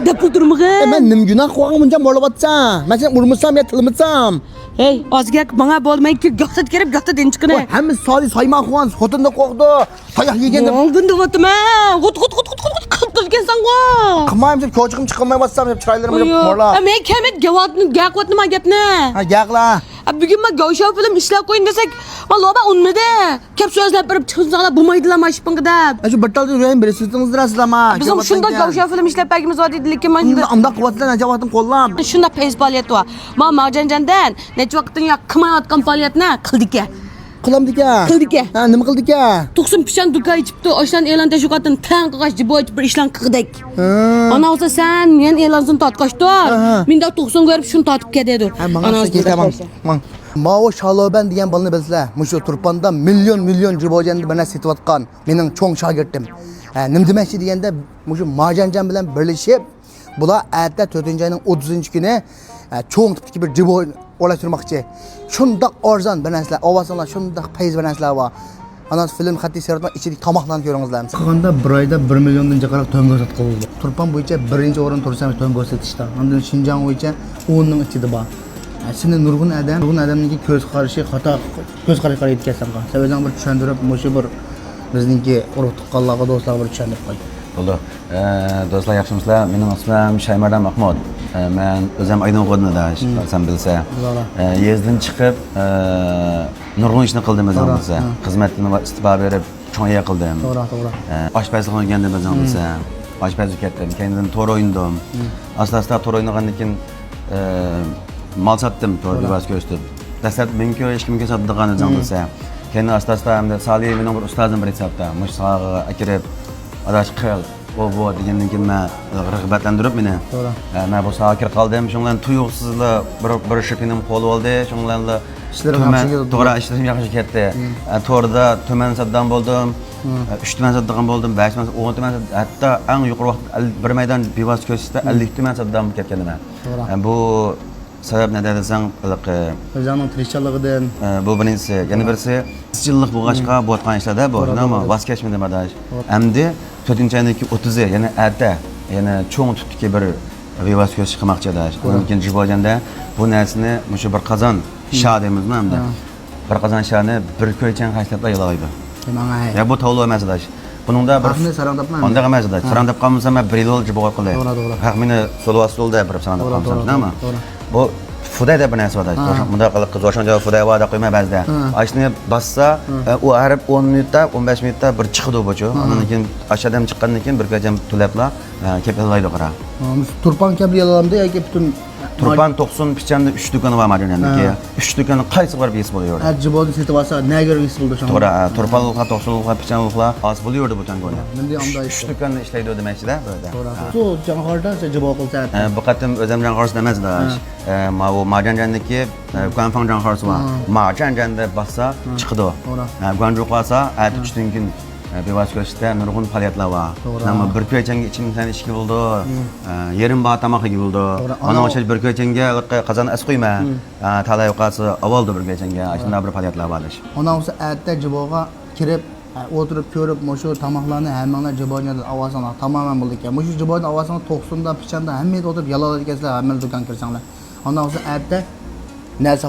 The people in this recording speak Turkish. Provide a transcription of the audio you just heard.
deb o'tirmag'in. Men nim gunoh qilgan buncha bo'lyapsan. Men seni urmasam ya tilmasam. Hey, ozga bana bo'lmayki, gohta kirib, gohta dinchiqini. Hamma soli soyman qo'ygan, xotinni qo'qdi. Tayoq yeganda. Oldin deyaptimi? G'ut qilgansan go. Qilmayman deb ko'chig'im chiqolmayapsam deb chiroylarim morlar. Men kemet gapni ma gapni. Ha, gaqla. Bugun men gavsha film ishlab qo'yin desak, men loba unmidi. Kep so'zlab berib chiqsanglar bo'lmaydilar mashpinga deb. Shu bittalda yurayim birisizdirsizlarmi? Biz shunda gavsha film ishlab bagimiz bor edi, lekin men unda quvvatlar najavatim qo'llab. shunda pes faoliyat bor. Men Marjanjandan necha vaqtdan qilmayotgan faoliyatni qildik. Qildik. Ha, nima qildik? To'qson pichan dukay chipdi, oshdan e'lon tashqatdan tan qilg'ash jiboch bir ishlan qildik. Ana olsa sen men e'lonsin tatqashdir. Menda 90 ko'rib shuni tatib ketadi. Ana ketaman. Mavo Shaloban degan bolani bilsizlar, mushu Turpanda million jibojanni bana setayotgan mening cho'ng shogirdim. Nim demoqchi deganda, mushu Marjanjan bilan birlashib, bular aytda 4-oyning 30-kuni cho'ng tipdagi bir jibo olashtirmoqchi. Shundoq arzon bir narsalar, ovozlar shundoq payz bir narsalar bor. Ana film xatti seyratma ichidagi tomoqlarni ko'ringizlar. Qilganda bir oyda 1 milliondan jiqaroq to'n ko'rsatib Turpan bo'yicha birinchi o'rin tursam to'n ko'rsatishda. Undan Shinjang bo'yicha 10 ning ichida bor. Shuni nurg'un odamniki ko'z qarashi xato ko'z qarashga yetkazsam qon. Sababdan bir tushuntirib, mushu bir bizningki urug' tuqqanlarga do'stlarga bir tushuntirib qo'y. Bo'ldi. Do'stlar yaxshimisizlar? Mening ismim Shaymardan Mahmud. Men o'zim Aydin o'qidimda, sen bilsa. Yezdin chiqib, nurg'un ishni qildim o'zim bilsa. Xizmatni istifa berib, cho'nga qildim. To'g'ri. Oshpazlik qilgandim o'zim bilsa. Oshpazlik ketdim, keyin to'r o'ynadim. Asta to'r o'ynagandan keyin mal satdım to'r bivas ko'rishdim. Dastlab menga hech kimga sotdigan o'zim bilsa. Keyin asta hamda Salih mening bir ustozim bir hisobda. Mush sog'i akirib, adash qil. Bu degandan keyin men rag'batlantirib meni. Men bu sohga qoldim. Shundan tuyuqsizlar bir shipinim qo'lib oldi. Shundan to'g'ri ishlarim yaxshi ketdi. To'rda tuman saddan bo'ldim. 3 tuman saddan bo'ldim. 5 tuman, 10 tuman, hatto eng yuqori vaqt bir maydon bevos ko'rsatda 50 tuman saddan ketgandim men. Bu sebep ne desang, o'zimning tirikchilig'idan. Bu birinchisi, yana birisi izchillik bo'lg'achqa bo'tgan ishlarda bor, nima? Voz kechmadim adash. Endi 4-oydagi 30, yana erta, yana cho'ng tutdiki bir vivoz ko'rish qilmoqchi adash. Lekin jibojanda bu narsani mushu bir qozon sha deymizmi endi? Bir qozon shani bir ko'ychan hashlabda yalaydi. Ya bu tavlo emas adash. Buningda bir sarandapman. Onda emas adash. Sarandap qolmasa men 1 yil jiboga qilay. Haq meni solvastilda bir sarandap qolsam, nima? Bu fuday deb bir narsa bor. Bunda qilib qizg'ashonja fuday va'da qo'ymay ba'zida. Ashni bassa, u harib 10 minutda, 15 minutda bir chiqdi bo'chu. Undan keyin aşağıdan chiqqandan keyin bir kajam to'lablar, kepillaydi qara. Turpan kabli yalamda yoki butun Turpan 90 pichanda 3 do'koni bor Marjanjandagi. 3 do'koni qaysi bir bes bo'laverdi. Jiboni setib olsa, nega bes bo'ldi shunday? To'g'ri, Turpanlar 90lar pichanlar az bo'laverdi bu tangoni. 3 do'konni ishlaydi demakchi-da burada. Shu janhordan jibo qilsa. Bu qatim o'zim janhorda emasda. Bu Marjanjandagi Guanfang janhorsi bor. Marjanjanda bassa chiqdi. Guanzhou qolsa, 3dan keyin bevos ko'rishda nurg'un faoliyatlar bor. Nima bir ko'changa ichimdan ishki bo'ldi. Yerim bor tamoqiga bo'ldi. Mana o'sha bir ko'changa qozon as qo'yma. Talay yoqasi avoldi bir ko'changa. Shunday bir faoliyatlar bor. Ona o'sha aytda jiboga kirib o'tirib ko'rib, mushu tamoqlarni hammalar jibodan ovozini tamoman bo'ldi ekan. Mushu jibodan ovozini 90 dan pichanda hamma o'tirib yalayotgansizlar, hamma do'kon kirsanglar. Ona o'sha aytda narsa